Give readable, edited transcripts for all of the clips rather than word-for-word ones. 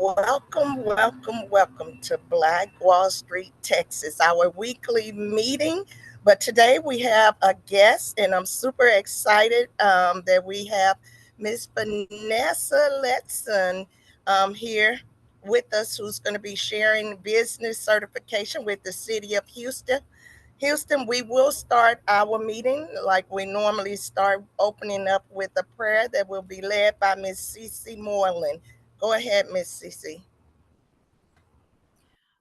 welcome, welcome, welcome to Black Wall Street, Texas, our weekly meeting. But today we have a guest, and I'm super excited that we have Miss Vanessa Letson here with us, who's going to be sharing business certification with the city of Houston. Houston, we will start our meeting like we normally start, opening up with a prayer that will be led by Miss Cece Moreland. Go ahead, Miss Cece.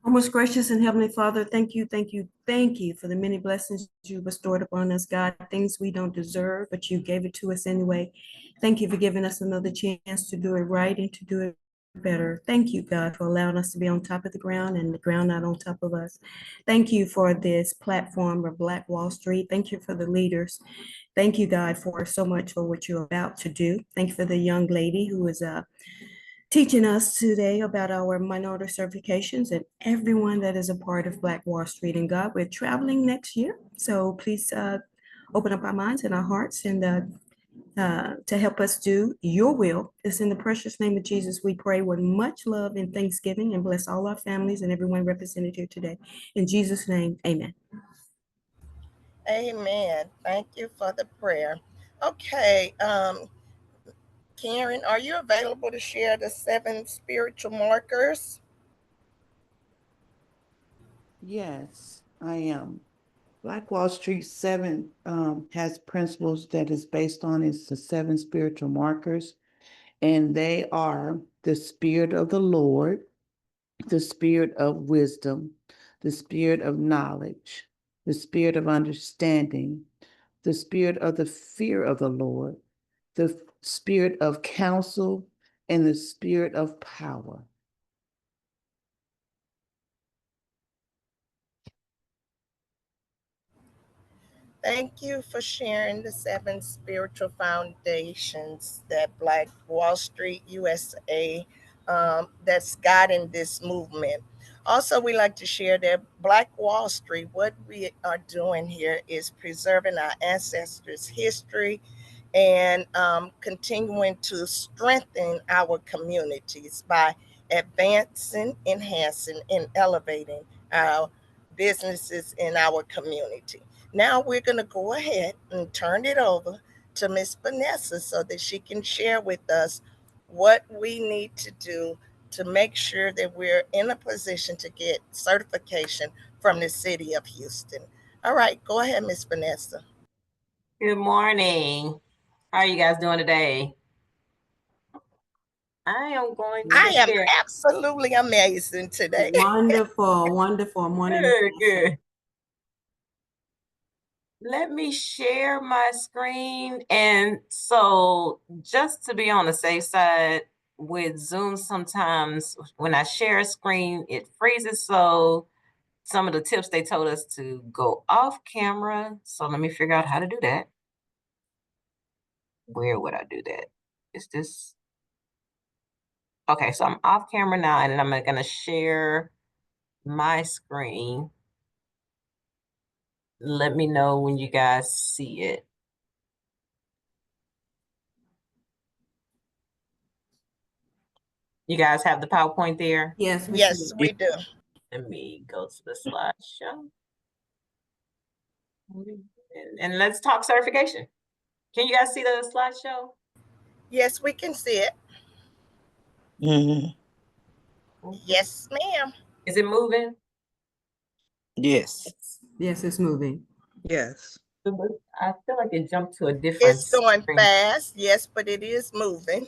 Our most gracious and heavenly Father, thank you, thank you, thank you for the many blessings you bestowed upon us, God, things we don't deserve, but you gave it to us anyway. Thank you for giving us another chance to do it right and to do it better. Thank you, God, for allowing us to be on top of the ground and the ground not on top of us. Thank you for this platform of Black Wall Street. Thank you for the leaders. Thank you, God, for so much for what you're about to do. Thank you for the young lady who is teaching us today about our minority certifications and everyone that is a part of Black Wall Street. And God, we're traveling next year. So please open up our minds and our hearts and to help us do your will. It's in the precious name of Jesus we pray with much love and thanksgiving, and bless all our families and everyone represented here today. In Jesus' name, amen. Amen. Thank you for the prayer. Okay, Karen, are you available to share the 7 spiritual markers? Yes, I am. Black Wall Street 7 has principles that is based on it's the 7 spiritual markers, and they are the spirit of the Lord, the spirit of wisdom, the spirit of knowledge, the spirit of understanding, the spirit of the fear of the Lord, the spirit of counsel, and the spirit of power. Thank you for sharing the 7 spiritual foundations that Black Wall Street USA that's guiding this movement. Also, we like to share that Black Wall Street, what we are doing here is preserving our ancestors' history and continuing to strengthen our communities by advancing, enhancing, and elevating our businesses in our community. Now we're going to go ahead and turn it over to Miss Vanessa so that she can share with us what we need to do to make sure that we're in a position to get certification from the city of Houston. All right, go ahead, Miss Vanessa. Good morning. How are you guys doing today? I am absolutely amazing today. Wonderful, wonderful. Morning. Good. Let me share my screen. And so just to be on the safe side, with Zoom, sometimes when I share a screen, it freezes. So some of the tips, they told us to go off camera. So let me figure out how to do that. Where would I do that? Is this? Okay, so I'm off camera now, and I'm going to share my screen. Let me know when you guys see it. You guys have the PowerPoint there? Yes, we do. Let me go to the slideshow. And let's talk certification. Can you guys see the slideshow? Yes, we can see it. Yes, ma'am. Is it moving? Yes. Yes, it's moving. Yes. I feel like it jumped to a different It's going screen. fast, yes, but it is moving.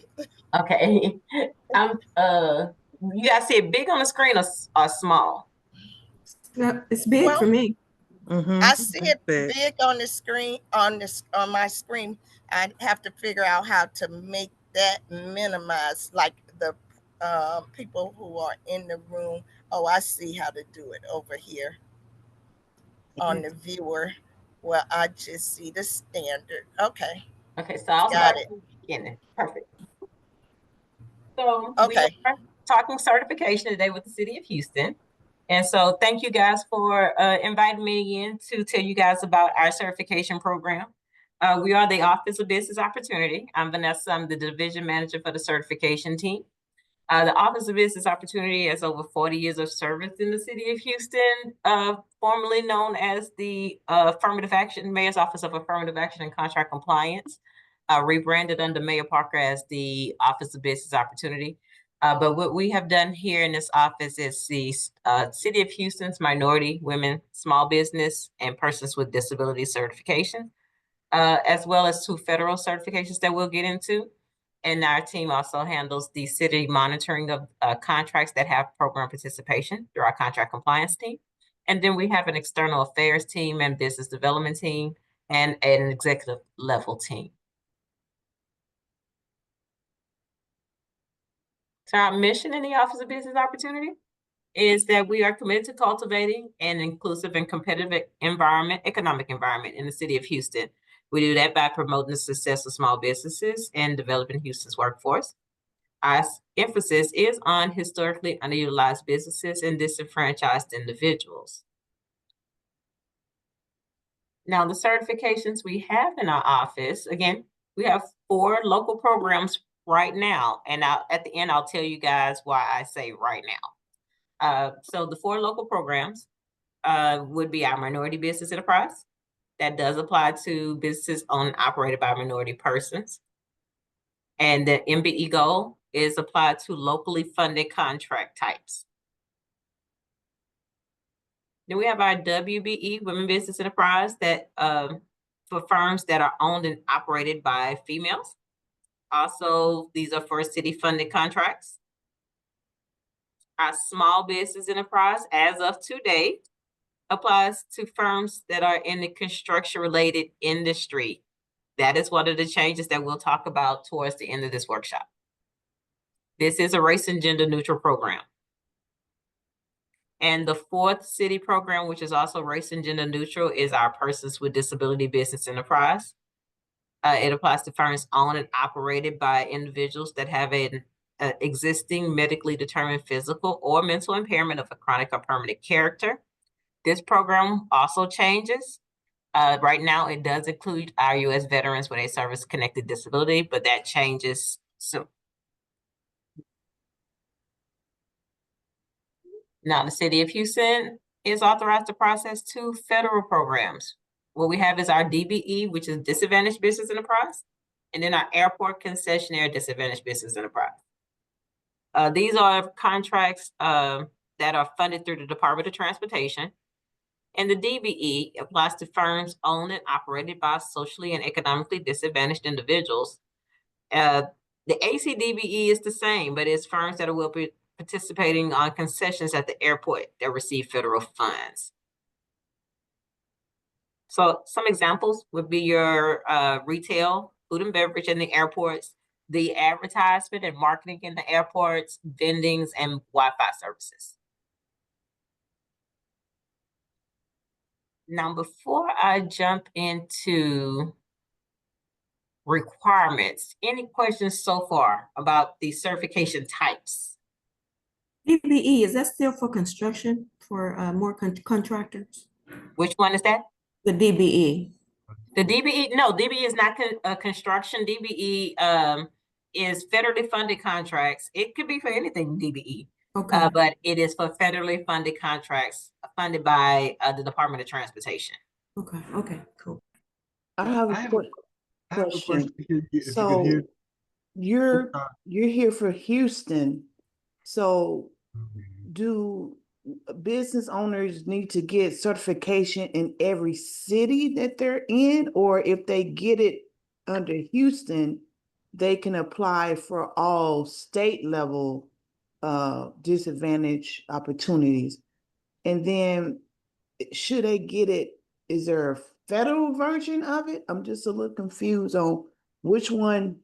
Okay. You guys see it big on the screen or small? It's big for me. I see it big on the screen, on my screen. I have to figure out how to make that minimize, like the people who are in the room. Oh, I see how to do it over here on the viewer. Well, I just see the standard. Okay. Okay, so I'll Got start it. from the beginning. Perfect. So Okay. we are talking certification today with the City of Houston. And so thank you guys for inviting me in to tell you guys about our certification program. We are the Office of Business Opportunity. I'm Vanessa. I'm the division manager for the certification team. The Office of Business Opportunity has over 40 years of service in the city of Houston, formerly known as the Mayor's Office of Affirmative Action and Contract Compliance, rebranded under Mayor Parker as the Office of Business Opportunity. But what we have done here in this office is the City of Houston's Minority, Women, Small Business, and Persons with Disability certification, as well as 2 federal certifications that we'll get into. And our team also handles the city monitoring of contracts that have program participation through our contract compliance team. And then we have an external affairs team and business development team and an executive level team. So our mission in the Office of Business Opportunity is that we are committed to cultivating an inclusive and competitive economic environment in the city of Houston. We do that by promoting the success of small businesses and developing Houston's workforce. Our emphasis is on historically underutilized businesses and disenfranchised individuals. Now, the certifications we have in our office, again, we have 4 local programs right now. And at the end, I'll tell you guys why I say right now. So the 4 local programs would be our Minority Business Enterprise. That does apply to businesses owned and operated by minority persons. And the MBE goal is applied to locally funded contract types. Then we have our WBE, Women Business Enterprise, that for firms that are owned and operated by females. Also, these are for city funded contracts. Our Small Business Enterprise, as of today, applies to firms that are in the construction related industry. That is one of the changes that we'll talk about towards the end of this workshop. This is a race and gender neutral program. And the 4th city program, which is also race and gender neutral, is our Persons with Disability Business Enterprise. It applies to firms owned and operated by individuals that have an existing medically determined physical or mental impairment of a chronic or permanent character. This program also changes. Right now, it does include our U.S. veterans with a service-connected disability, but that changes soon. Now, the City of Houston is authorized to process 2 federal programs. What we have is our DBE, which is Disadvantaged Business Enterprise, and then our Airport Concessionaire Disadvantaged Business Enterprise. These are contracts that are funded through the Department of Transportation. And the DBE applies to firms owned and operated by socially and economically disadvantaged individuals. The ACDBE is the same, but it's firms that will be participating on concessions at the airport that receive federal funds. So some examples would be your retail, food and beverage in the airports, the advertisement and marketing in the airports, vendings, and Wi-Fi services. Now, before I jump into requirements, any questions so far about the certification types? DBE, is that still for construction, for more contractors? Which one is that? The DBE. The DBE, no, DBE is not construction. DBE is federally funded contracts. It could be for anything, DBE. Okay. But it is for federally funded contracts funded by the Department of Transportation. Okay. Okay. Cool. I have I a have quick I have a question. question. If you So could hear. you're here for Houston. So do business owners need to get certification in every city that they're in? Or if they get it under Houston, they can apply for all state level disadvantage opportunities? And then should they get it, is there a federal version of it? I'm just a little confused on which one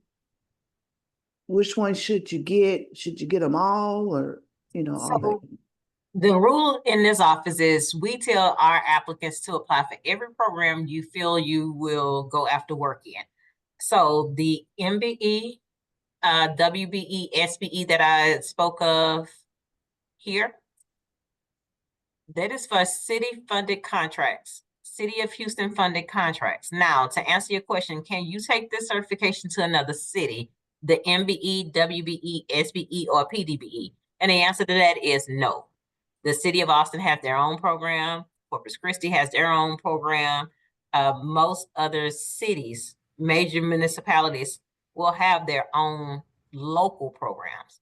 should you get? Should you get them all, or all that? So the rule in this office is we tell our applicants to apply for every program you feel you will go after work in. So the MBE, WBE, SBE that I spoke of here, that is for city funded contracts, City of Houston funded contracts. Now, to answer your question, can you take this certification to another city? the MBE, WBE, SBE, or PDBE? And the answer to that is no. The city of Austin has their own program. Corpus Christi has their own program. Most other cities, major municipalities, will have their own local programs.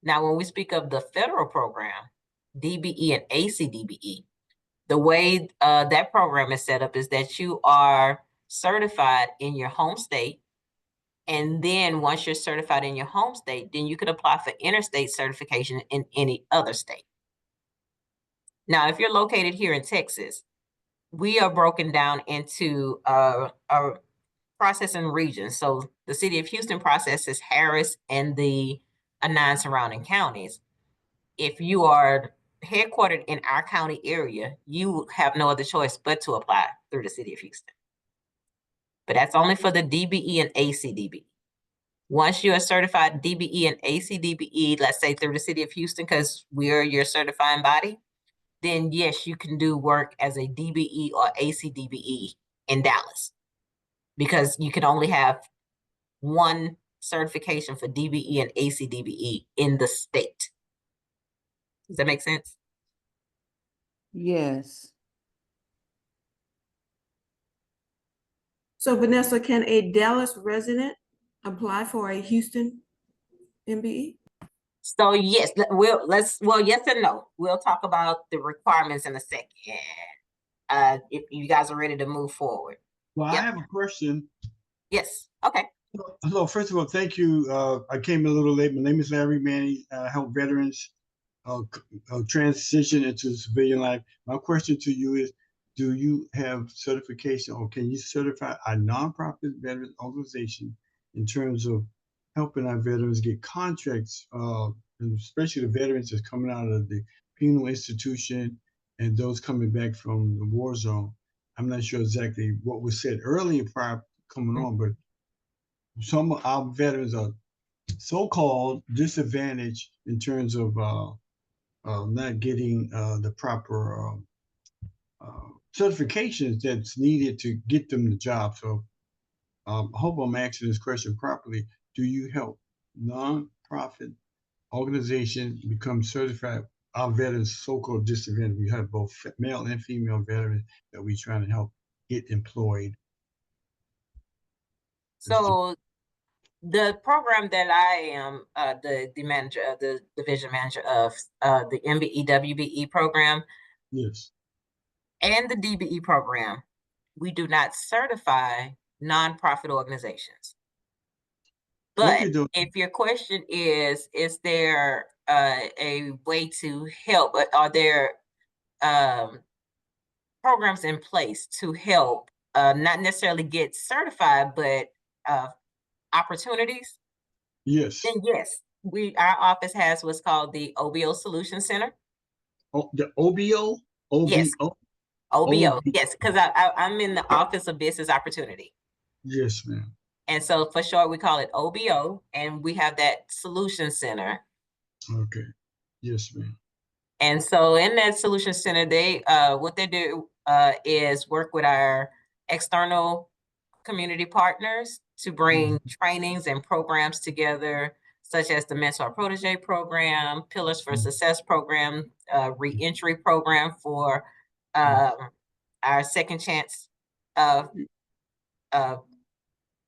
Now, when we speak of the federal program, DBE and ACDBE, the way that program is set up is that you are certified in your home state. And then once you're certified in your home state, then you can apply for interstate certification in any other state. Now, if you're located here in Texas, we are broken down into our processing regions. So the city of Houston processes Harris and the 9 surrounding counties. If you are headquartered in our county area, you have no other choice but to apply through the city of Houston. But that's only for the DBE and ACDBE. Once you are certified DBE and ACDBE, let's say through the city of Houston, because we're your certifying body, then yes, you can do work as a DBE or ACDBE in Dallas, because you can only have one certification for DBE and ACDBE in the state. Does that make sense? Yes. So Vanessa, can a Dallas resident apply for a Houston MBE? So yes, yes and no. We'll talk about the requirements in a second. If you guys are ready to move forward. Well, Yep. I have a question. Yes, okay. Hello, first of all, thank you. I came a little late. My name is Larry Manny. I help veterans transition into civilian life. My question to you is, do you have certification, or can you certify a nonprofit veteran organization in terms of helping our veterans get contracts, and especially the veterans that's coming out of the penal institution and those coming back from the war zone? I'm not sure exactly what was said earlier prior to coming on, but some of our veterans are so-called disadvantaged in terms of not getting the proper certifications that's needed to get them the job. So I hope I'm asking this question properly. Do you help non-profit organizations become certified? Our veterans, so-called disadvantaged, we have both male and female veterans that we're trying to help get employed. So the program that I am the manager of, the division manager of the MBE WBE program Yes. and the DBE program, we do not certify nonprofit organizations. But Okay, if your question is there a way to help? Are there programs in place to help not necessarily get certified, but opportunities? yes. Then yes, our office has what's called the OBO Solution Center. Oh, the OBO? Yes. OBO? OBO, yes, because I'm in the Office of Business Opportunity. Yes, ma'am. And so for short, we call it OBO, and we have that Solution Center. Okay. Yes, ma'am. And so in that Solution Center, they what they do is work with our external community partners to bring trainings and programs together, such as the Mentor Protege program, Pillars for Success program, reentry program for our second chance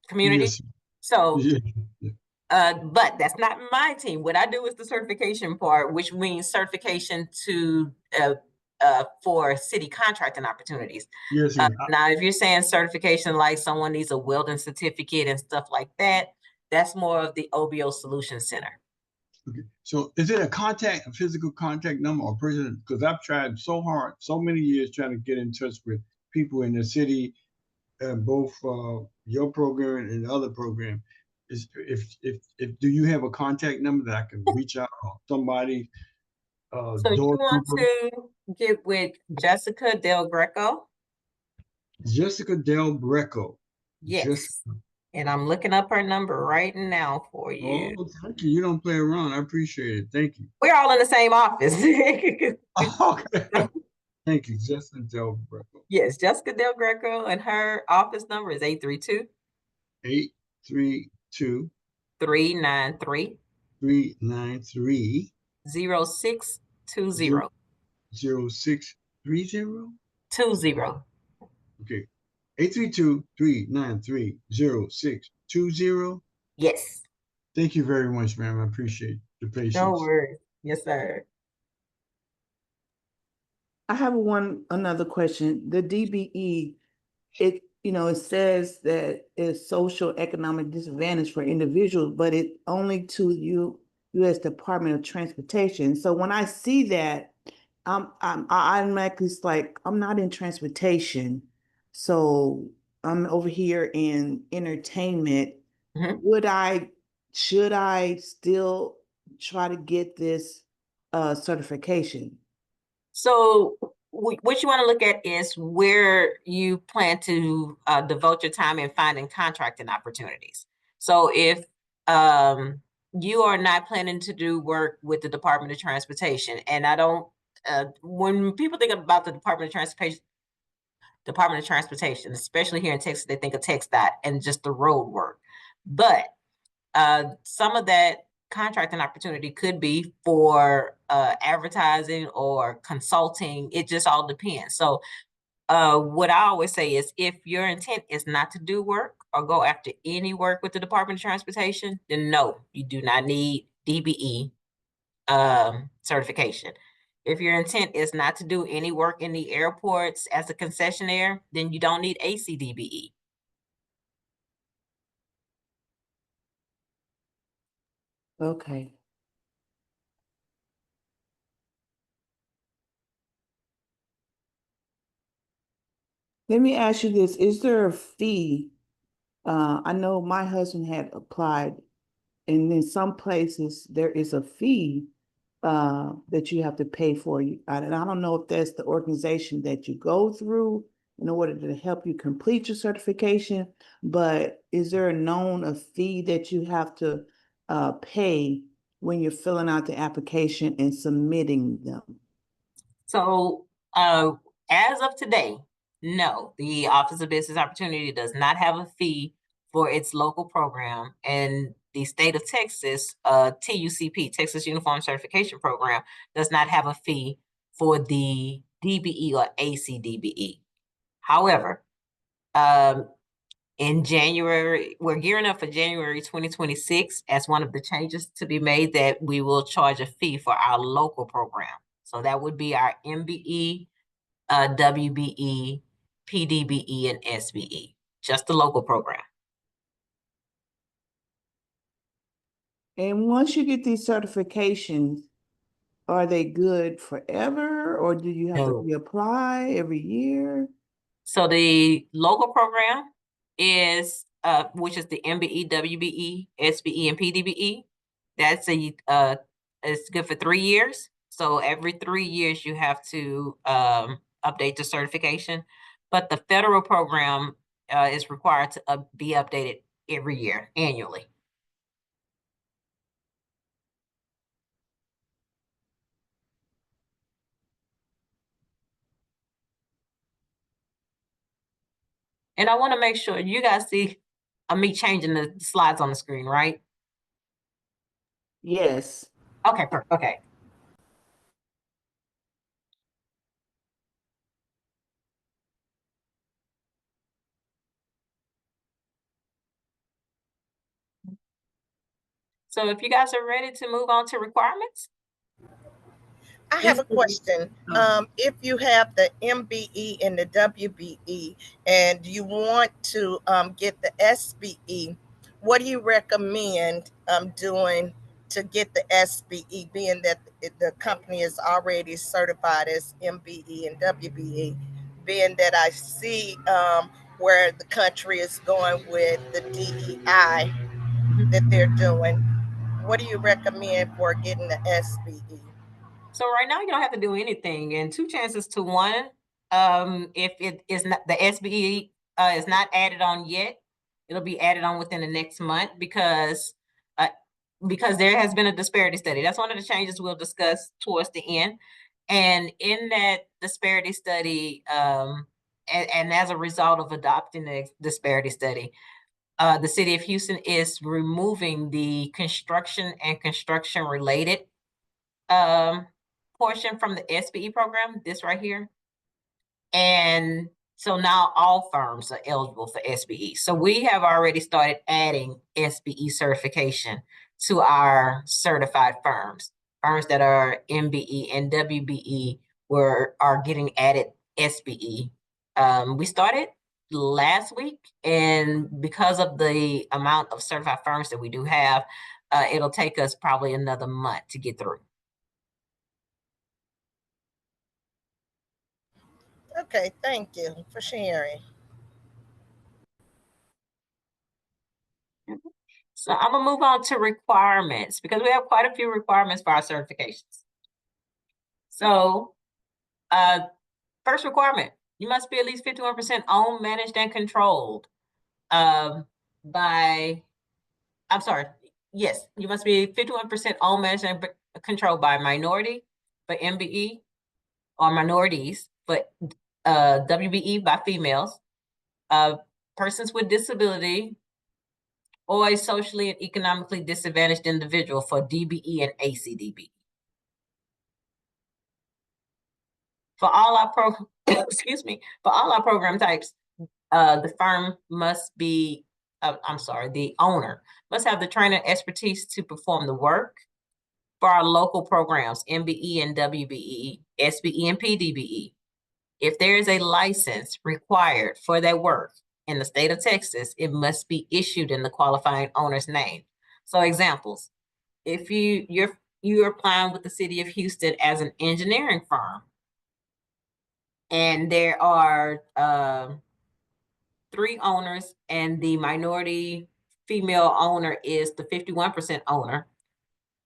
community. Yes. So, Yeah. but that's not my team. What I do is the certification part, which means certification to for city contracting opportunities. Yes, ma'am. Now, if you're saying certification like someone needs a welding certificate and stuff like that, that's more of the OBO Solution Center. Okay. So is it a physical contact number or person? Because I've tried so hard, so many years trying to get in touch with people in the city, both your program and other program. Is if do you have a contact number that I can reach out or somebody? So you want to get with Jessica Del Greco? Jessica Del Greco. Yes. Jessica. And I'm looking up her number right now for you. Oh, thank you. You don't play around. I appreciate it. Thank you. We're all in the same office. Okay. Thank you, Jessica Del Greco. Yes, Jessica Del Greco, and her office number is 832 832 393 393 0620. 0630. 20. Okay. 832-393-0620. Yes. Thank you very much, ma'am. I appreciate the No patience. worries. Yes, sir. I have another question. The DBE, it says that it's social economic disadvantage for individuals, but it only to U.S. Department of Transportation. So when I see that, I automatically it's like I'm not in transportation, so I'm over here in entertainment. Mhm. Should I still try to get this certification? So what you want to look at is where you plan to devote your time in finding contracting opportunities. So if you are not planning to do work with the Department of Transportation, and I don't, when people think about the Department of Transportation, especially here in Texas, they think of TxDOT and just the road work. But some of that contracting opportunity could be for advertising or consulting. It just all depends. So what I always say is if your intent is not to do work or go after any work with the Department of Transportation, then no, you do not need DBE certification. If your intent is not to do any work in the airports as a concessionaire, then you don't need ACDBE. Okay. Let me ask you this, is there a fee? I know my husband had applied, and in some places there is a fee that you have to pay for. And I don't know if that's the organization that you go through in order to help you complete your certification, but is there a fee that you have to pay when you're filling out the application and submitting them? So, as of today, no, the Office of Business Opportunity does not have a fee for its local program, and the state of Texas, TUCP, Texas Uniform Certification Program, does not have a fee for the DBE or ACDBE. However, in January, we're gearing up for January 2026 as one of the changes to be made that we will charge a fee for our local program. So that would be our MBE, WBE, PDBE, and SBE, just the local program. And once you get these certifications, are they good forever, or do you have to No. reapply every year? So the local program is, which is the MBE, WBE, SBE, and PDBE. That's it's good for 3 years. So every 3 years you have to update the certification. But the federal program is required to be updated every year, annually. And I want to make sure you guys see me changing the slides on the screen, right? Yes. Okay, perfect. Okay. So if you guys are ready to move on to requirements. I have a question. If you have the MBE and the WBE and you want to get the SBE, what do you recommend doing to get the SBE, being that the company is already certified as MBE and WBE, being that I see where the country is going with the DEI that they're doing? What do you recommend for getting the SBE? So right now you don't have to do anything, and 2 chances to 1. If it is not, the SBE is not added on yet, it'll be added on within the next month because there has been a disparity study. That's one of the changes we'll discuss towards the end. And in that disparity study, and as a result of adopting the disparity study, The city of Houston is removing the construction and construction related portion from the SBE program, this right here. And so now all firms are eligible for SBE. So we have already started adding SBE certification to our certified firms. Firms that are MBE and WBE are getting added SBE. We started last week, and because of the amount of certified firms that we do have, it'll take us probably another month to get through. Okay, thank you for sharing. So I'm gonna move on to requirements because we have quite a few requirements for our certifications. So, first requirement, you must be at least 51% owned, managed, and controlled yes, you must be 51% owned, managed, and controlled by minority for MBE or minorities, but WBE by females, persons with disability, or a socially and economically disadvantaged individual for DBE and ACDB. For all our for all our program types, the firm must be, the owner must have the training expertise to perform the work. For our local programs, MBE and WBE, SBE and PDBE, if there is a license required for that work in the state of Texas, it must be issued in the qualifying owner's name. So examples, if you're applying with the city of Houston as an engineering firm, and there are 3 owners, and the minority female owner is the 51% owner,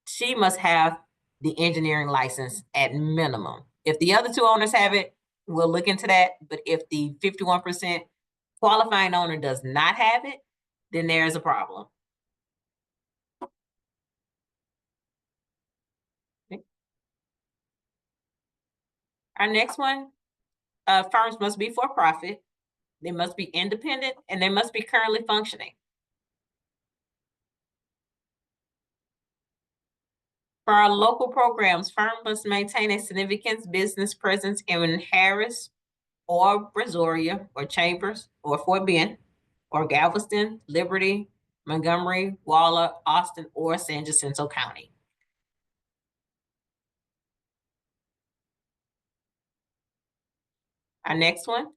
she must have the engineering license at minimum. If the other 2 owners have it, we'll look into that. But if the 51% qualifying owner does not have it, then there is a problem. Okay. Our next one, firms must be for profit, they must be independent, and they must be currently functioning. For our local programs, firms must maintain a significant business presence in Harris or Brazoria or Chambers or Fort Bend or Galveston, Liberty, Montgomery, Waller, Austin, or San Jacinto County. Our next one.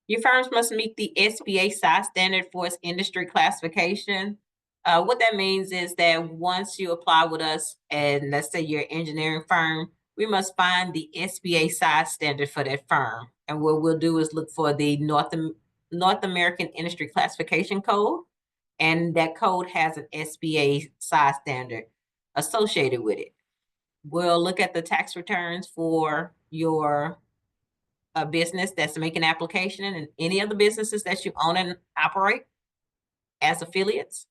Your firms must meet the SBA size standard for its industry classification. What that means is that once you apply with us, and let's say you're an engineering firm, we must find the SBA size standard for that firm. And what we'll do is look for the North American Industry Classification Code, and that code has an SBA size standard associated with it. We'll look at the tax returns for your business that's making application, and any other businesses that you own and operate as affiliates.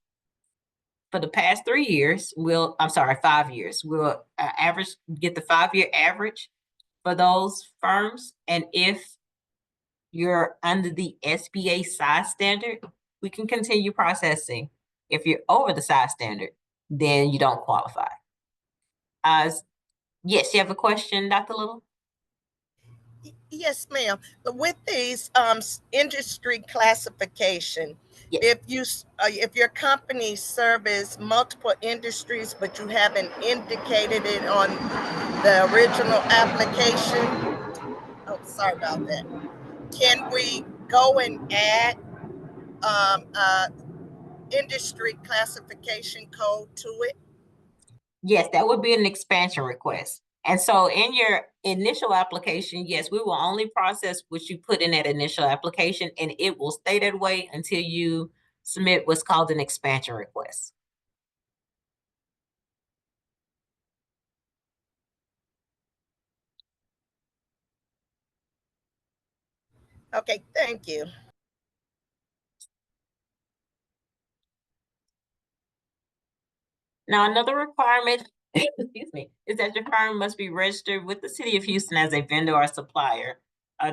For the past 5 years, we'll get the 5-year average for those firms. And if you're under the SBA size standard, we can continue processing. If you're over the size standard, then you don't qualify. Yes, you have a question, Dr. Little? Yes, ma'am. With these industry classification, Yes. if your company service multiple industries, but you haven't indicated it on the original application, oh, sorry about that. Can we go and add industry classification code to it? Yes, that would be an expansion request. And so in your initial application, yes, we will only process what you put in that initial application, and it will stay that way until you submit what's called an expansion request. Okay, thank you. Now, another requirement, excuse me, is that your firm must be registered with the city of Houston as a vendor or supplier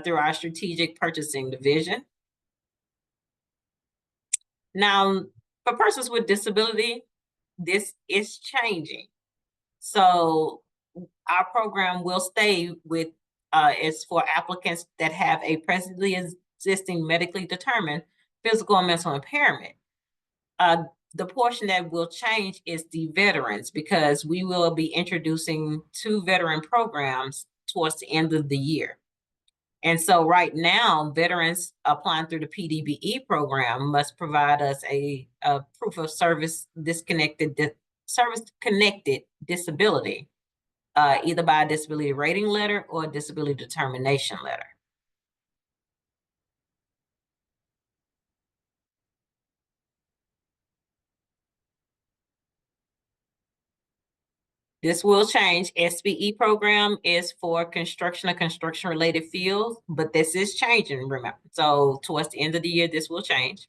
through our strategic purchasing division. Now, for persons with disability, this is changing. So our program will stay with, it's for applicants that have a presently existing medically determined physical and mental impairment. The portion that will change is the veterans, because we will be introducing 2 veteran programs towards the end of the year. And so right now, veterans applying through the PDBE program must provide us a proof of service service-connected disability, either by a disability rating letter or a disability determination letter. This will change. SBE program is for construction or construction-related fields, but this is changing, remember. So towards the end of the year, this will change.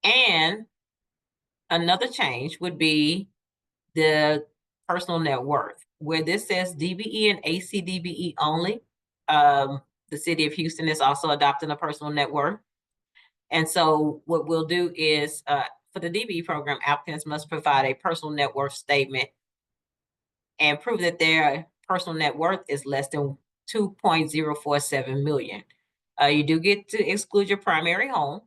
And another change would be the personal net worth, where this says DBE and ACDBE only. The city of Houston is also adopting a personal net worth. And so what we'll do is, for the DBE program, applicants must provide a personal net worth statement and prove that their personal net worth is less than 2.047 million. You do get to exclude your primary home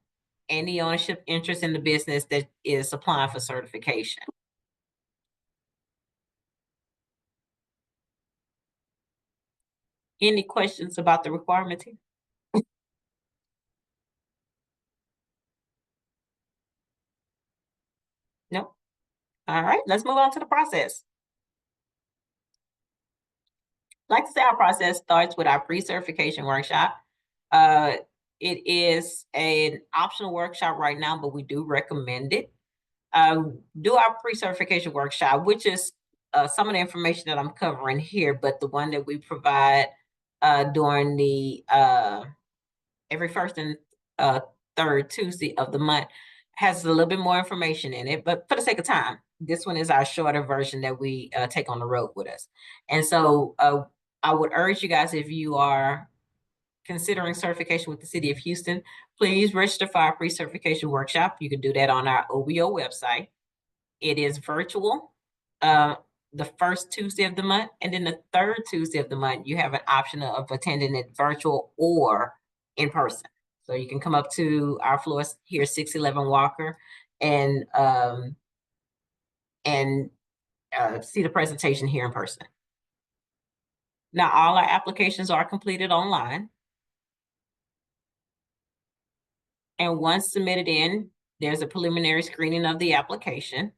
and the ownership interest in the business that is applying for certification. Any questions about the requirements here? No? All right, let's move on to the process. Like to say, our process starts with our pre-certification workshop. It is an optional workshop right now, but we do recommend it. Do our pre-certification workshop, which is some of the information that I'm covering here, but the one that we provide during the every first and third Tuesday of the month has a little bit more information in it, but for the sake of time, this one is our shorter version that we take on the road with us. And so I would urge you guys, if you are considering certification with the city of Houston, please register for our pre-certification workshop. You can do that on our OBO website. It is virtual, the first Tuesday of the month, and then the third Tuesday of the month, you have an option of attending it virtual or in person. So you can come up to our floors here, 611 Walker, and see the presentation here in person. Now, all our applications are completed online. And once submitted in, there's a preliminary screening of the application.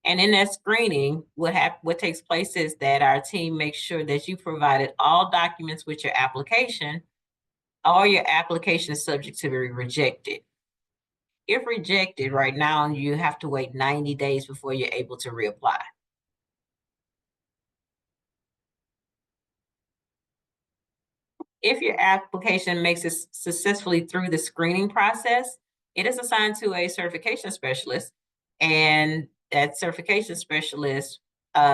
And in that screening, what takes place is that our team makes sure that you provided all documents with your application, or your application is subject to be rejected. If rejected right now, you have to wait 90 days before you're able to reapply. If your application makes it successfully through the screening process, it is assigned to a certification specialist, and that certification specialist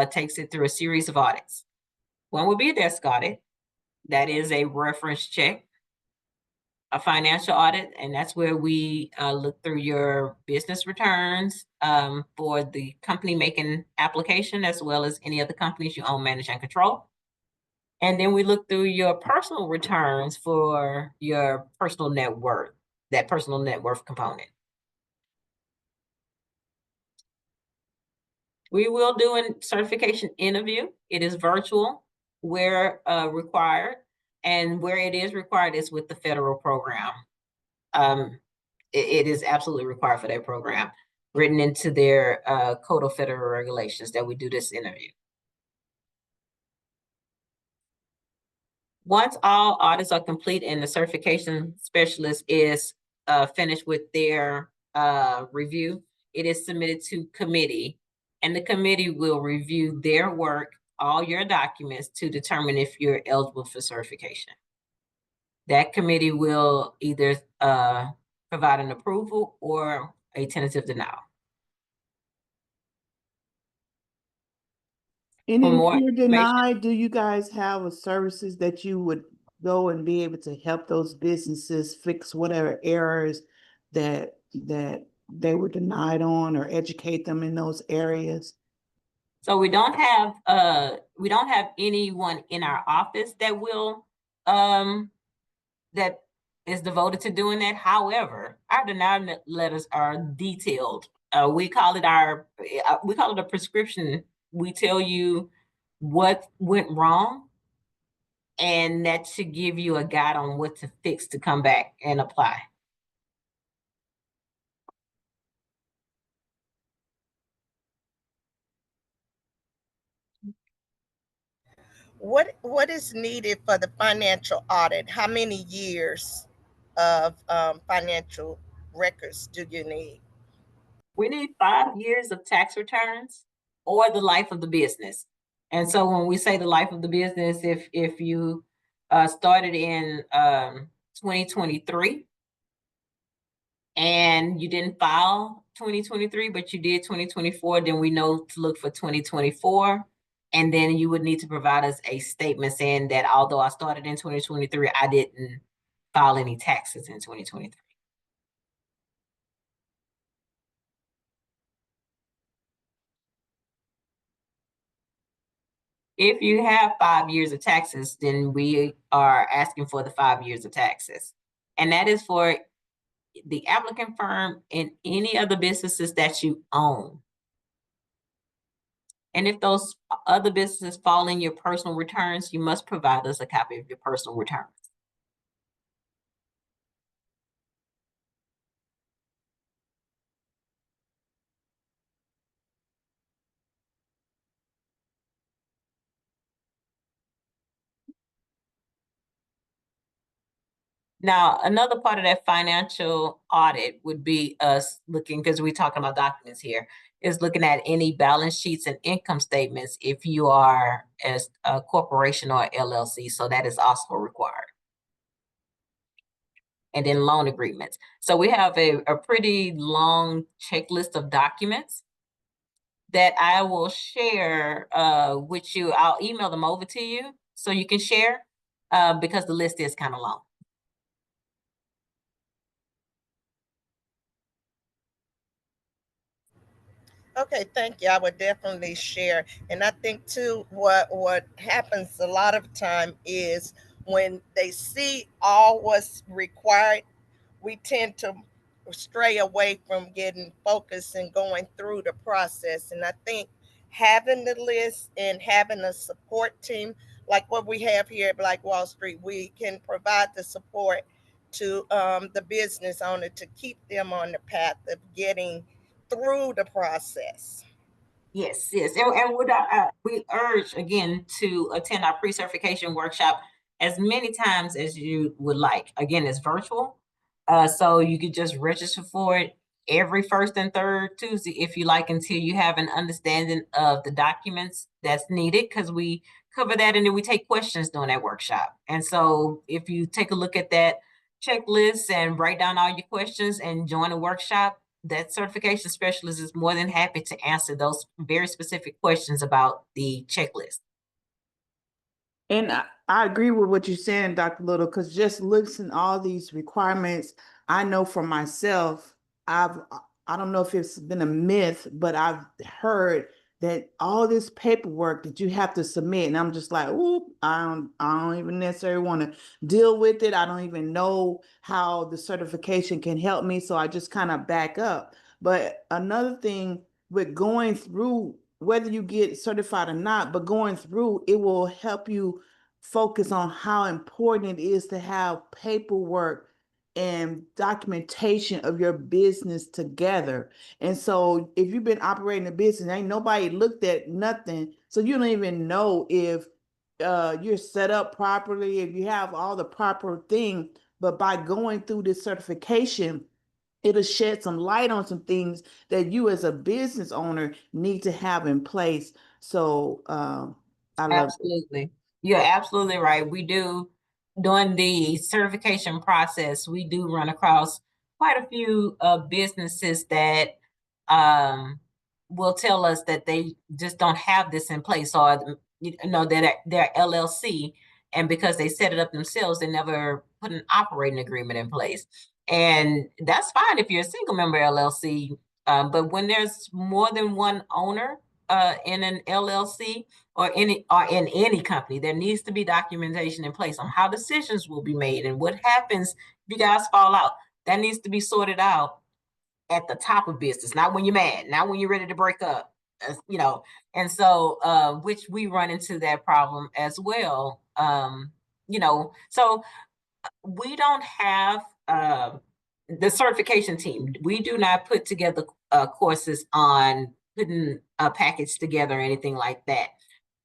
takes it through a series of audits. One will be a desk audit. That is a reference check. A financial audit, and that's where we look through your business returns for the company making application, as well as any other companies you own, manage, and control. And then we look through your personal returns for your personal net worth, that personal net worth component. We will do a certification interview. It is virtual where required, and where it is required is with the federal program. It is absolutely required for that program, written into their Code of Federal Regulations, that we do this interview. Once all audits are complete and the certification specialist is finished with their review, it is submitted to committee, and the committee will review their work, all your documents, to determine if you're eligible for certification. That committee will either provide an approval or a tentative denial. And For if more you're information- denied, do you guys have a services that you would go and be able to help those businesses fix whatever errors that that they were denied on, or educate them in those areas? So we don't have anyone in our office that will that is devoted to doing that. However, our denial letters are detailed. We call it a prescription. We tell you what went wrong, and that should give you a guide on what to fix to come back and apply. What is needed for the financial audit? How many years of financial records do you need? We need 5 years of tax returns or the life of the business. And so when we say the life of the business, if you started in 2023 and you didn't file 2023, but you did 2024, then we know to look for 2024. And then you would need to provide us a statement saying that although I started in 2023, I didn't file any taxes in 2023. If you have 5 years of taxes, then we are asking for the 5 years of taxes. And that is for the applicant firm and any other businesses that you own. And if those other businesses fall in your personal returns, you must provide us a copy of your personal returns. Now, another part of that financial audit would be us looking, because we're talking about documents here, is looking at any balance sheets and income statements if you are as a corporation or LLC. So that is also required. And then loan agreements. So we have a pretty long checklist of documents that I will share with you. I'll email them over to you so you can share because the list is kind of long. Okay, thank you. I would definitely share. And I think too, what happens a lot of time is when they see all what's required, we tend to stray away from getting focused and going through the process. And I think having the list and having a support team like what we have here at Black Wall Street, we can provide the support to the business owner to keep them on the path of getting through the process. Yes, yes. And we urge again to attend our pre-certification workshop as many times as you would like. Again, it's virtual. So you could just register for it every first and third Tuesday if you like, until you have an understanding of the documents that's needed, because we cover that and then we take questions during that workshop. And so if you take a look at that checklist and write down all your questions and join a workshop, that certification specialist is more than happy to answer those very specific questions about the checklist. And I agree with what you're saying, Dr. Little, because just listening all these requirements, I know for myself, I don't know if it's been a myth, but I've heard that all this paperwork that you have to submit, and I'm just like, ooh, I don't even necessarily want to deal with it. I don't even know how the certification can help me, so I just kind of back up. But another thing with going through, whether you get certified or not, but going through, it will help you focus on how important it is to have paperwork and documentation of your business together. And so if you've been operating a business, ain't nobody looked at nothing. So you don't even know if you're set up properly, if you have all the proper thing. But by going through this certification, it'll shed some light on some things that you as a business owner need to have in place. So I love it. Absolutely. You're absolutely right. We do, during the certification process, we do run across quite a few businesses that will tell us that they just don't have this in place, or that they're LLC, and because they set it up themselves, they never put an operating agreement in place. And that's fine if you're a single member LLC. But when there's more than one owner in an LLC or in any company, there needs to be documentation in place on how decisions will be made and what happens if you guys fall out. That needs to be sorted out at the top of business, not when you're mad, not when you're ready to break up, you know. And so, which we run into that problem as well. You know, so we don't have the certification team. We do not put together courses on putting a package together or anything like that.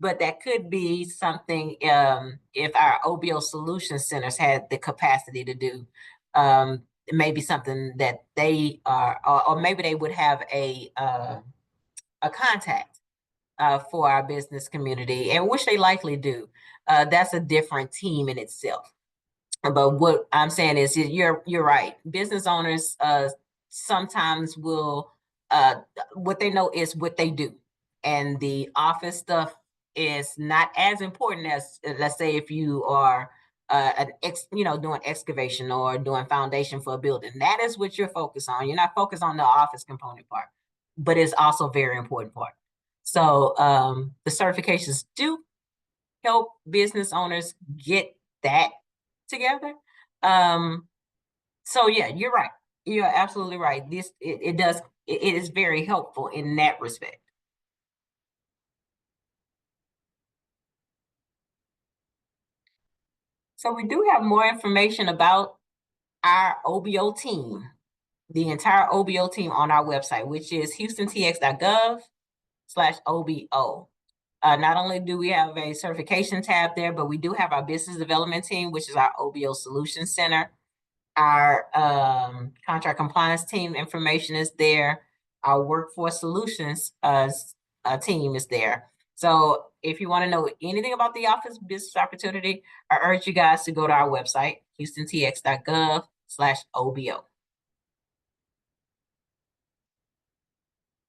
But that could be something if our OBO Solution Centers had the capacity to do. Maybe something that they are, or maybe they would have a contact for our business community, and which they likely do. That's a different team in itself. But what I'm saying is, you're right. Business owners sometimes will what they know is what they do, and the office stuff is not as important as, let's say, if you are doing excavation or doing foundation for a building. That is what you're focused on. You're not focused on the office component part, but it's also a very important part. So the certifications do help business owners get that together. So yeah, you're right. You're absolutely right. It is very helpful in that respect. So we do have more information about our OBO team, the entire OBO team on our website, which is houstontx.gov/OBO. Not only do we have a certification tab there, but we do have our business development team, which is our OBO Solution Center. Our contract compliance team information is there. Our workforce solutions team is there. So if you want to know anything about the office business opportunity, I urge you guys to go to our website, houstontx.gov/OBO.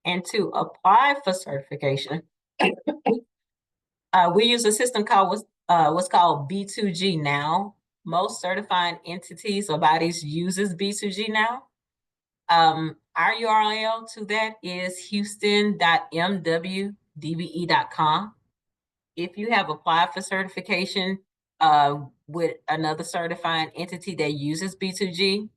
And to apply for certification, we use a system called what's called B2G Now. Most certifying entities or bodies uses B2G Now. Our URL to that is houston.mwdbe.com. If you have applied for certification with another certifying entity that uses B2G,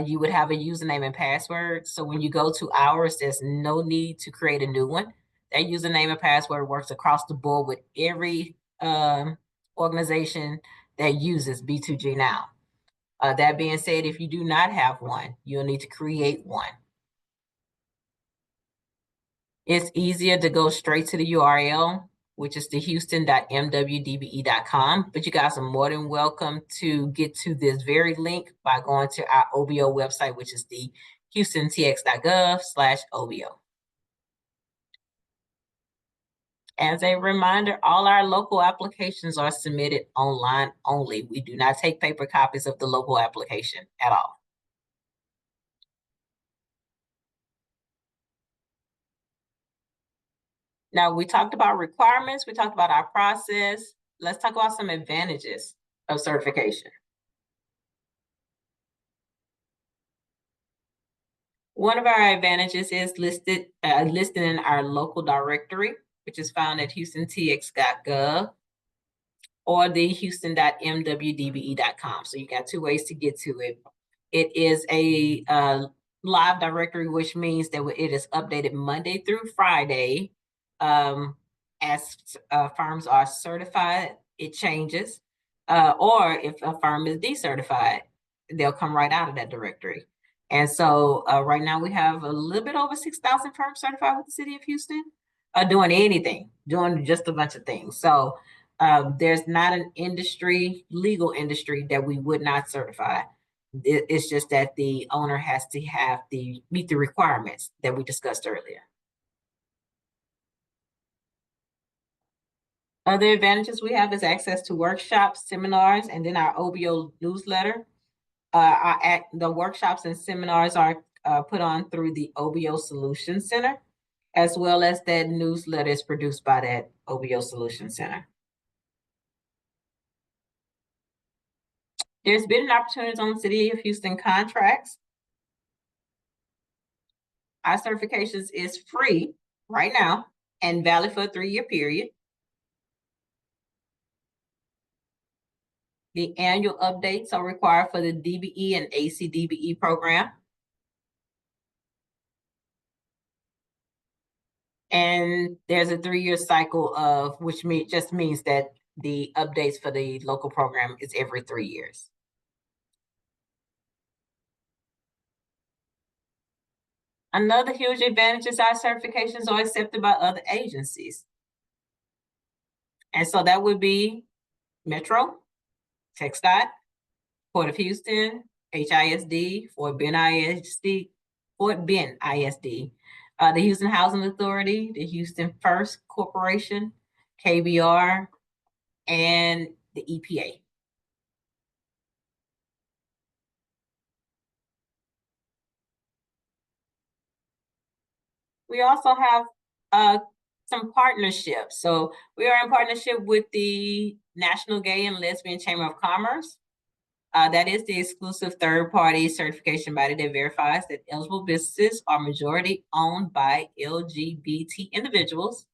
you would have a username and password. So when you go to ours, there's no need to create a new one. That username and password works across the board with every organization that uses B2G Now. That being said, if you do not have one, you'll need to create one. It's easier to go straight to the URL, which is the houston.mwdbe.com, but you guys are more than welcome to get to this very link by going to our OBO website, which is the houstontx.gov/OBO. As a reminder, all our local applications are submitted online only. We do not take paper copies of the local application at all. Now, we talked about requirements, we talked about our process. Let's talk about some advantages of certification. One of our advantages is listed in our local directory, which is found at houstontx.gov or the houston.mwdbe.com. So you got two ways to get to it. It is a live directory, which means that it is updated Monday through Friday. As firms are certified, it changes. Or if a firm is decertified, they'll come right out of that directory. And so right now we have a little bit over 6,000 firms certified with the city of Houston, doing anything, doing just a bunch of things. So there's not an legal industry that we would not certify. It's just that the owner has to meet the requirements that we discussed earlier. Other advantages we have is access to workshops, seminars, and then our OBO newsletter. The workshops and seminars are put on through the OBO Solution Center, as well as that newsletter is produced by that OBO Solution Center. There's been opportunities on the City of Houston contracts. Our certifications is free right now and valid for a 3-year period. The annual updates are required for the DBE and ACDBE program. And there's a 3-year cycle of, which just means that the updates for the local program is every 3 years. Another huge advantage is our certifications are accepted by other agencies. And so that would be Metro, TxDOT, Port of Houston, HISD, Fort Bend ISD, the Houston Housing Authority, the Houston First Corporation, KBR, and the EPA. We also have some partnerships. So we are in partnership with the National Gay and Lesbian Chamber of Commerce. That is the exclusive third-party certification body that verifies that eligible businesses are majority owned by LGBT individuals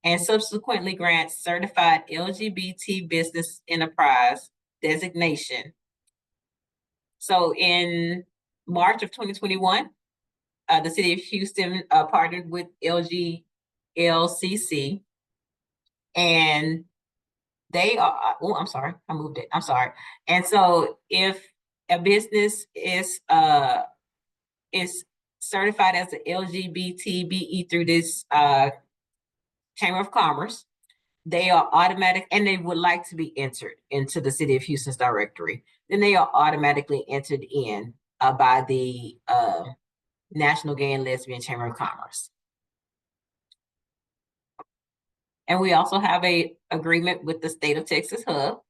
and subsequently grants certified LGBT business enterprise designation. So in March of 2021, the City of Houston partnered with LGLCC, and they are, oh, I'm sorry, I moved it. I'm sorry. And so if a business is certified as an LGBTBE through this Chamber of Commerce, they are automatic, and they would like to be entered into the City of Houston's directory, then they are automatically entered in by the National Gay and Lesbian Chamber of Commerce. And we also have an agreement with the State of Texas Hub,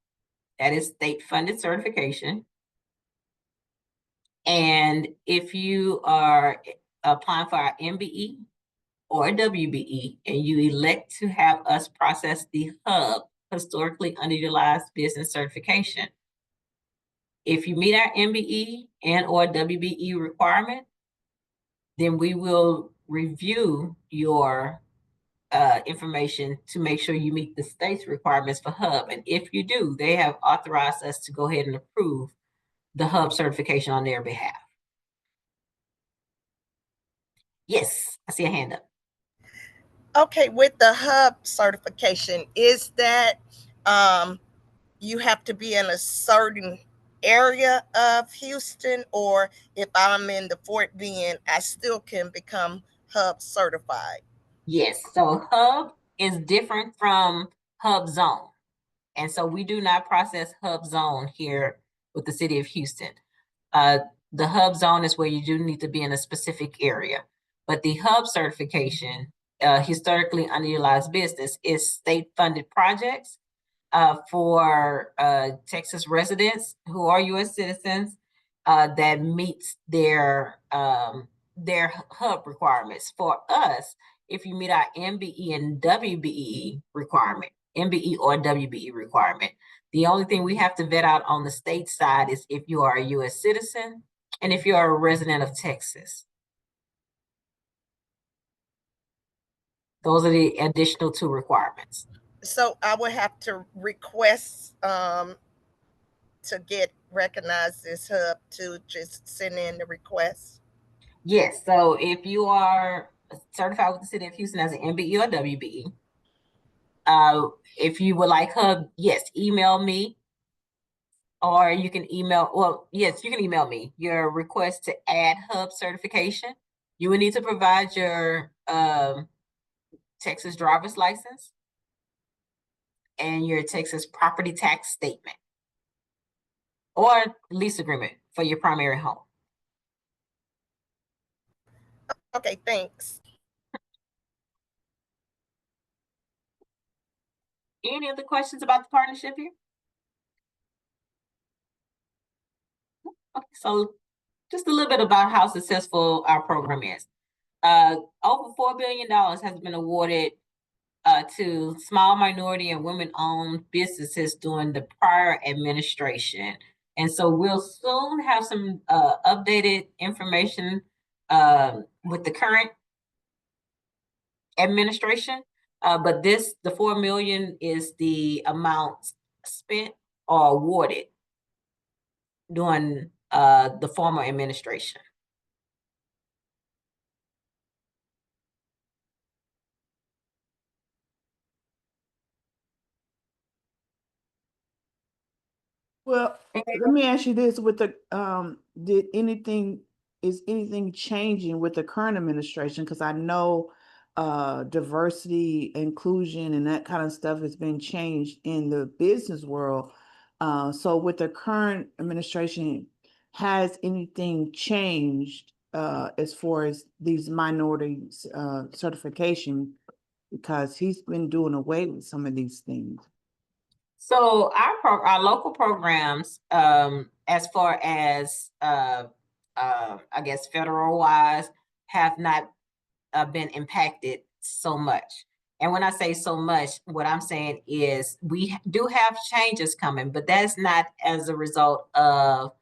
that is state-funded certification. And if you are applying for our MBE or WBE and you elect to have us process the Hub, historically underutilized business certification, if you meet our MBE and or WBE requirement, then we will review your information to make sure you meet the state's requirements for Hub. And if you do, they have authorized us to go ahead and approve the Hub certification on their behalf. Yes, I see a hand up. Okay, with the Hub certification, is that you have to be in a certain area of Houston, or if I'm in the Fort Bend, I still can become Hub certified? Yes, so Hub is different from Hub Zone. And so we do not process Hub Zone here with the City of Houston. The Hub Zone is where you do need to be in a specific area. But the Hub certification, historically underutilized business, is state-funded projects for Texas residents who are U.S. citizens that meets their Hub requirements. For us, if you meet our MBE and WBE requirement, MBE or WBE requirement, the only thing we have to vet out on the state side is if you are a U.S. citizen and if you are a resident of Texas. Those are the additional 2 requirements. So I would have to request to get recognized as Hub, to just send in the request? Yes, so if you are certified with the City of Houston as an MBE or WBE, if you would like Hub, yes, email me, or you can email, well, yes, you can email me your request to add Hub certification. You will need to provide your Texas driver's license and your Texas property tax statement or lease agreement for your primary home. Okay, thanks. Any other questions about the partnership here? Okay, so just a little bit about how successful our program is. Over $4 billion has been awarded to small minority and women-owned businesses during the prior administration. And so we'll soon have some updated information with the current administration. But the 4 million is the amount spent or awarded during the former administration. Well, let me ask you this, with the, is anything changing with the current administration? Because I know diversity, inclusion, and that kind of stuff has been changed in the business world. So with the current administration, has anything changed as far as these minorities certification? Because he's been doing away with some of these things. So our local programs, as far as I guess federal wise, have not been impacted so much. And when I say so much, what I'm saying is we do have changes coming, but that's not as a result of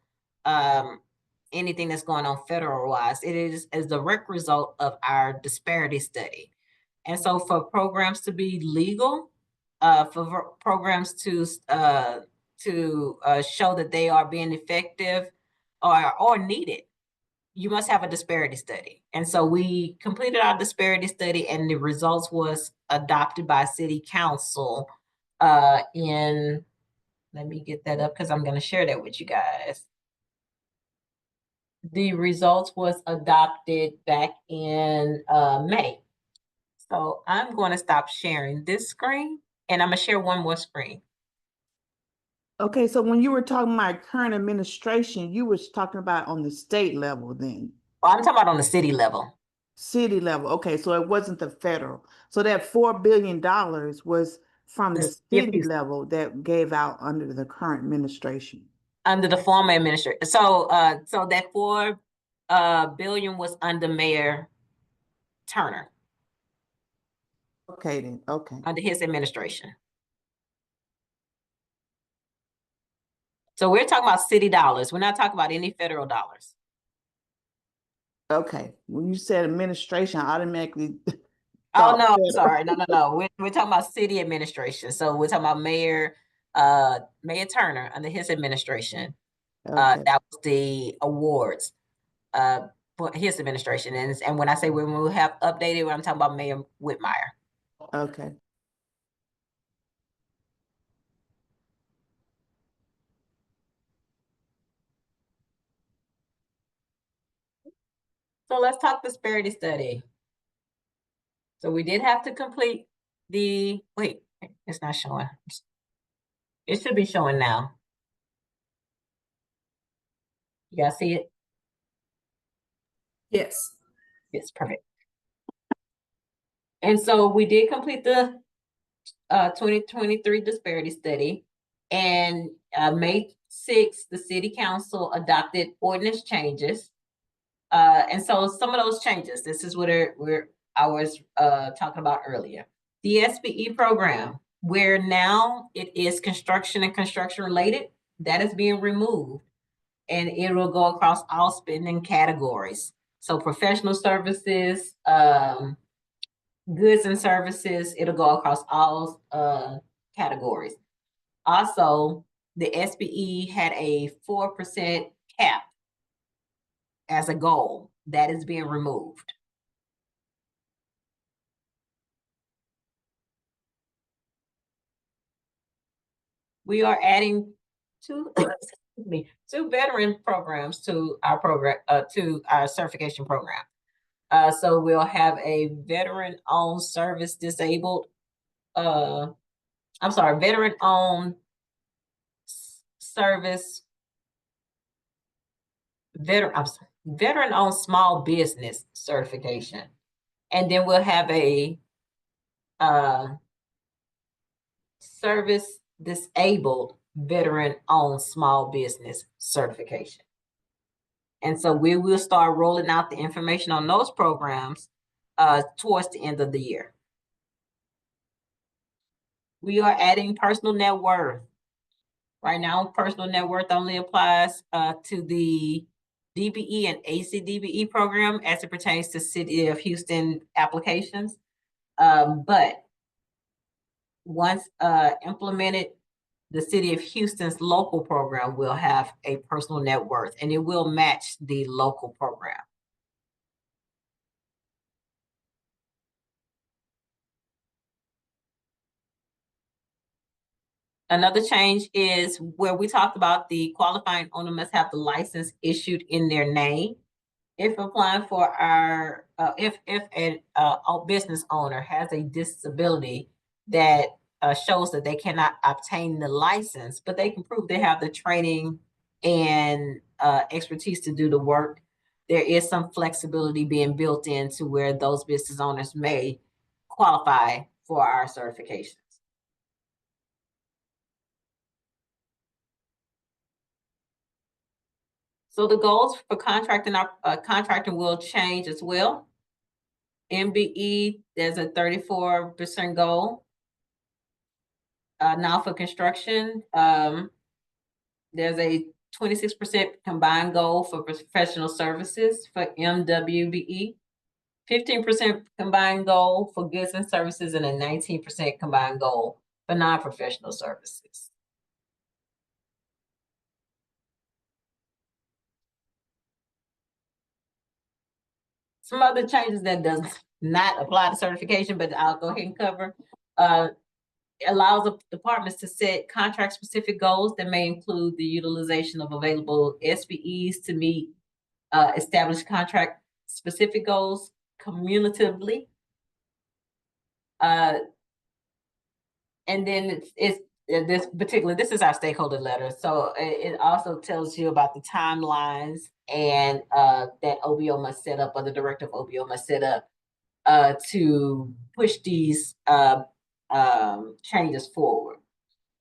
anything that's going on federal wise. It is as a direct result of our disparity study. And so for programs to be legal, for programs to show that they are being effective or needed, you must have a disparity study. And so we completed our disparity study, and the results was adopted by City Council in, let me get that up because I'm going to share that with you guys. The results was adopted back in May. So I'm going to stop sharing this screen, and I'm going to share one more screen. Okay, so when you were talking about current administration, you was talking about on the state level then, Oh, I'm talking about on the city level. city level. Okay, so it wasn't the federal. So that $4 billion was from the city level that gave out under the current administration. Under the former administration. So so that 4 billion was under Mayor Turner, Okay then, okay. under his administration. So we're talking about city dollars. We're not talking about any federal dollars. Okay, when you said administration, I automatically Oh, thought no, federal. sorry. No. We're talking about city administration. So we're talking about Mayor Turner under his administration. Okay, That was the awards for his administration. And when I say when we'll have updated, I'm talking about Mayor Whitmire. okay. So let's talk disparity study. So we did have to complete the, wait, it's not showing. It should be showing now. You guys see it? Yes. It's perfect. And so we did complete the 2023 disparity study. And May 6th, the city council adopted ordinance changes. And so some of those changes, this is what I was talking about earlier. The SBE program, where now it is construction and construction related, that is being removed, and it will go across all spending categories. So professional services, goods and services, it'll go across all categories. Also, the SBE had a 4% cap as a goal. That is being removed. We are adding two veteran programs to our program, to our certification program. So we'll have a veteran-owned service disabled, veteran-owned service, veteran-owned small business certification. And then we'll have a service disabled veteran-owned small business certification. And so we will start rolling out the information on those programs towards the end of the year. We are adding personal net worth. Right now, personal net worth only applies to the DBE and ACDBE program as it pertains to City of Houston applications. But once implemented, the City of Houston's local program will have a personal net worth, and it will match the local program. Another change is where we talked about the qualifying owner must have the license issued in their name. If applying for our, if a business owner has a disability that shows that they cannot obtain the license, but they can prove they have the training and expertise to do the work, there is some flexibility being built into where those business owners may qualify for our certifications. So the goals for contracting will change as well. MBE, there's a 34% goal. Now for construction, there's a 26% combined goal for professional services for MWBE, 15% combined goal for goods and services, and a 19% combined goal for non-professional services. Some other changes that does not apply to certification, but I'll go ahead and cover. Allows the departments to set contract-specific goals that may include the utilization of available SBEs to meet established contract-specific goals cumulatively. And then this is our stakeholder letter. So it also tells you about the timelines and that OBO must set up, or the director of OBO must set up to push these changes forward.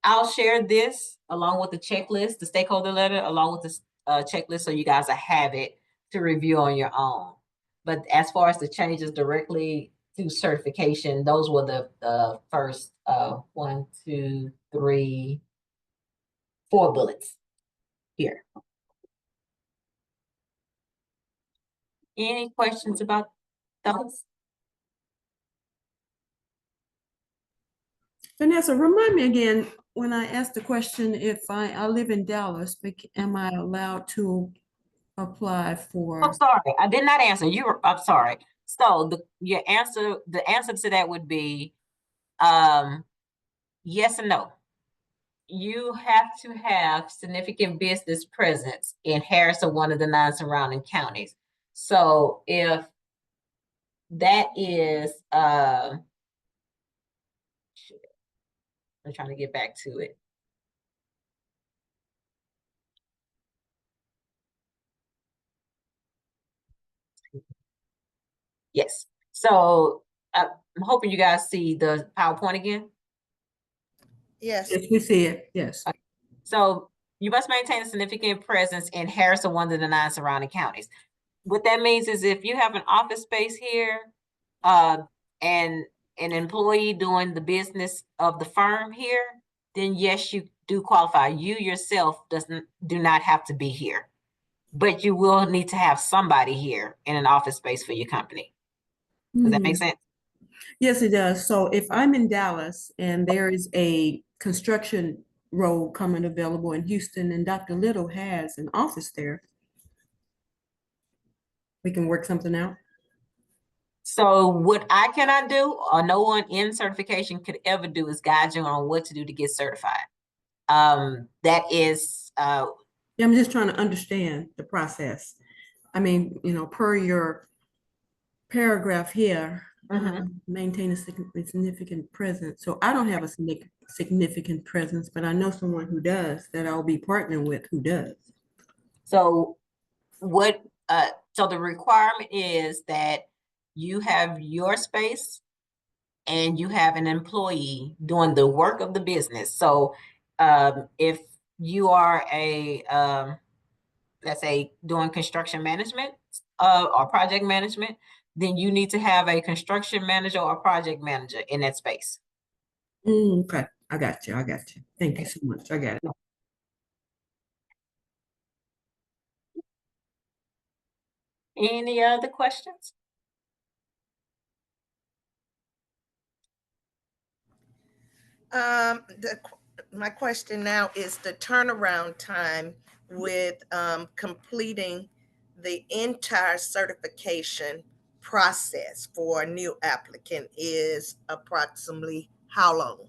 I'll share this along with the checklist, the stakeholder letter, along with the checklist, so you guys have it to review on your own. But as far as the changes directly to certification, those were the first 1, 2, 3, 4 bullets here. Any questions about those? Vanessa, remind me again, when I asked the question, if I live in Dallas, am I allowed to apply for? I'm sorry, I did not answer you. I'm sorry. So the answer to that would be yes and no. You have to have significant business presence in Harris or one of the 9 surrounding counties. So if that is, I'm trying to get back to it. Yes. So I'm hoping you guys see the PowerPoint again. Yes. Yes, we see it, yes. So you must maintain a significant presence in Harris or one of the 9 surrounding counties. What that means is if you have an office space here, and an employee doing the business of the firm here, then yes, you do qualify. You yourself do not have to be here, but you will need to have somebody here in an office space for your company. Does that make sense? Yes, it does. So if I'm in Dallas and there is a construction role coming available in Houston and Dr. Little has an office there, we can work something out. So what I cannot do, or no one in certification could ever do, is guide you on what to do to get certified. That is, Yeah, I'm just trying to understand the process. I mean, per your paragraph here, maintain a significant presence. So I don't have a significant presence, but I know someone who does, that I'll be partnering with who does. So so the requirement is that you have your space and you have an employee doing the work of the business. So if you are let's say doing construction management or project management, then you need to have a construction manager or project manager in that space. Okay, I got you. Thank you so much. I got it. Any other questions? My question now is the turnaround time with completing the entire certification process for a new applicant is approximately how long?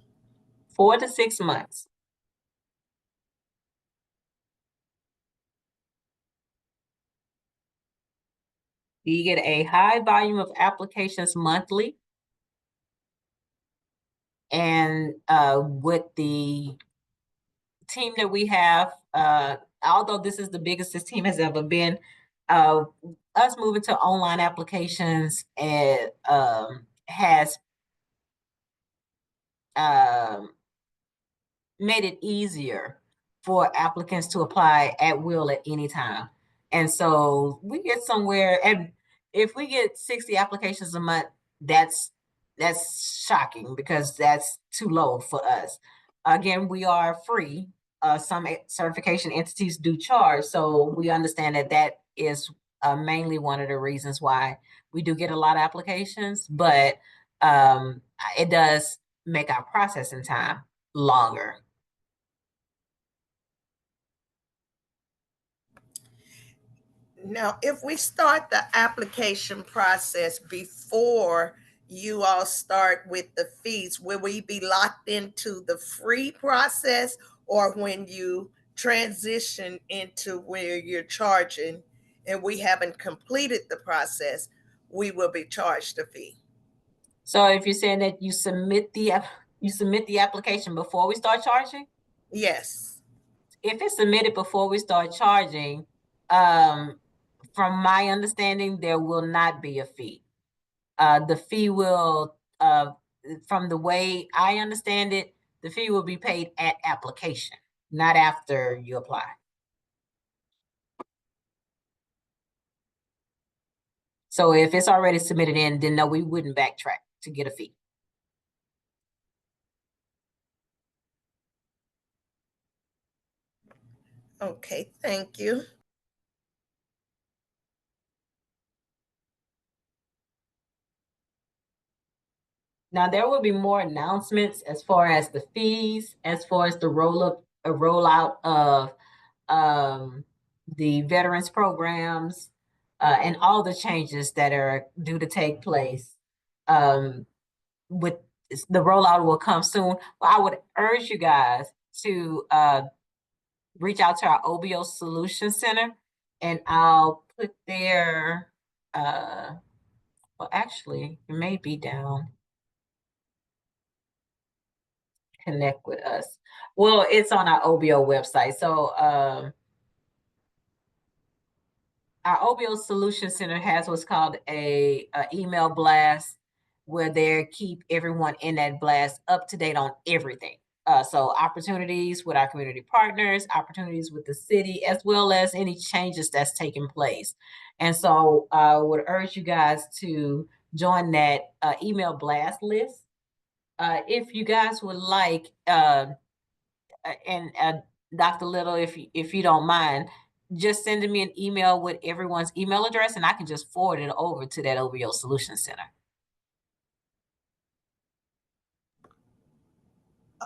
4 to 6 months. You get a high volume of applications monthly. And with the team that we have, although this is the biggest this team has ever been, us moving to online applications has made it easier for applicants to apply at will at any time. And so we get somewhere, and if we get 60 applications a month, that's shocking because that's too low for us. Again, we are free. Some certification entities do charge, so we understand that that is mainly one of the reasons why we do get a lot of applications, but it does make our processing time longer. Now, if we start the application process before you all start with the fees, will we be locked into the free process, or when you transition into where you're charging and we haven't completed the process, we will be charged a fee? So if you're saying that you submit the application before we start charging, Yes. if it's submitted before we start charging, from my understanding, there will not be a fee. The fee will, from the way I understand it, the fee will be paid at application, not after you apply. So if it's already submitted in, then no, we wouldn't backtrack to get a fee. Okay, thank you. Now there will be more announcements as far as the fees, as far as the rollout of the veterans programs, and all the changes that are due to take place. With the rollout will come soon. I would urge you guys to reach out to our OBO Solution Center, and I'll put their well, actually, it may be down. Connect with us. Well, it's on our OBO website. So our OBO Solution Center has what's called a email blast, where they keep everyone in that blast up to date on everything. So opportunities with our community partners, opportunities with the city, as well as any changes that's taking place. And so I would urge you guys to join that email blast list. If you guys would like, and Dr. Little, if you don't mind, just sending me an email with everyone's email address, and I can just forward it over to that OBO Solution Center.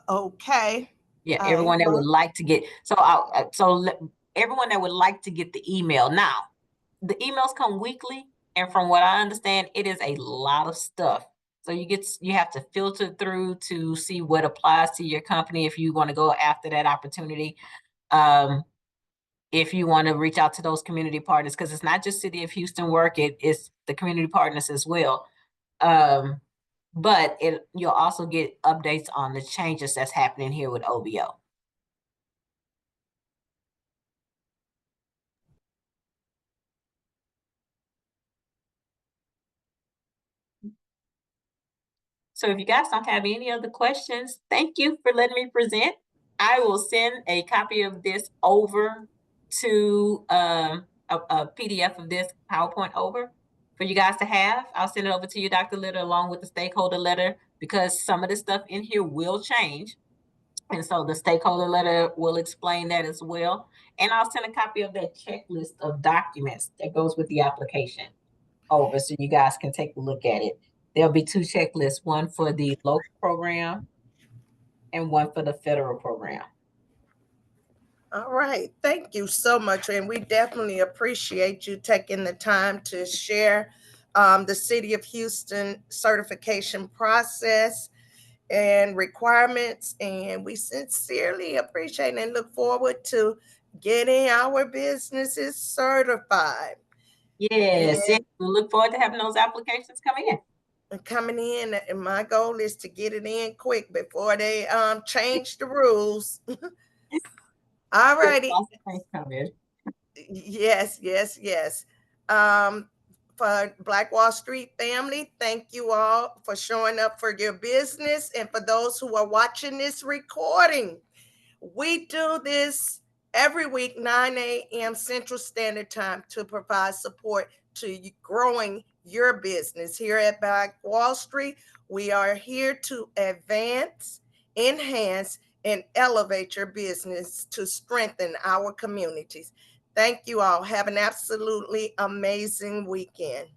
Okay. Yeah, I everyone that would will. like to get, everyone that would like to get the email. Now, the emails come weekly, and from what I understand, it is a lot of stuff. So you have to filter through to see what applies to your company if you want to go after that opportunity. If you want to reach out to those community partners, because it's not just City of Houston work, it's the community partners as well. But you'll also get updates on the changes that's happening here with OBO. So if you guys don't have any other questions, thank you for letting me present. I will send a copy of this over to a PDF of this PowerPoint over for you guys to have. I'll send it over to you, Dr. Little, along with the stakeholder letter, because some of the stuff in here will change. And so the stakeholder letter will explain that as well. And I'll send a copy of that checklist of documents that goes with the application over so you guys can take a look at it. There'll be two checklists, one for the local program and one for the federal program. All right. Thank you so much. And we definitely appreciate you taking the time to share the City of Houston certification process and requirements. And we sincerely appreciate and look forward to getting our businesses certified. Yes, And we look forward to having those applications coming in. coming in, and my goal is to get it in quick before they change the rules. All righty. Lots of things coming. Yes, yes, yes. Um, for Black Wall Street family, thank you all for showing up for your business. And for those who are watching this recording, we do this every week, 9 a.m. Central Standard Time, to provide support to growing your business. Here at Black Wall Street, we are here to advance, enhance, and elevate your business to strengthen our communities. Thank you all. Have an absolutely amazing weekend.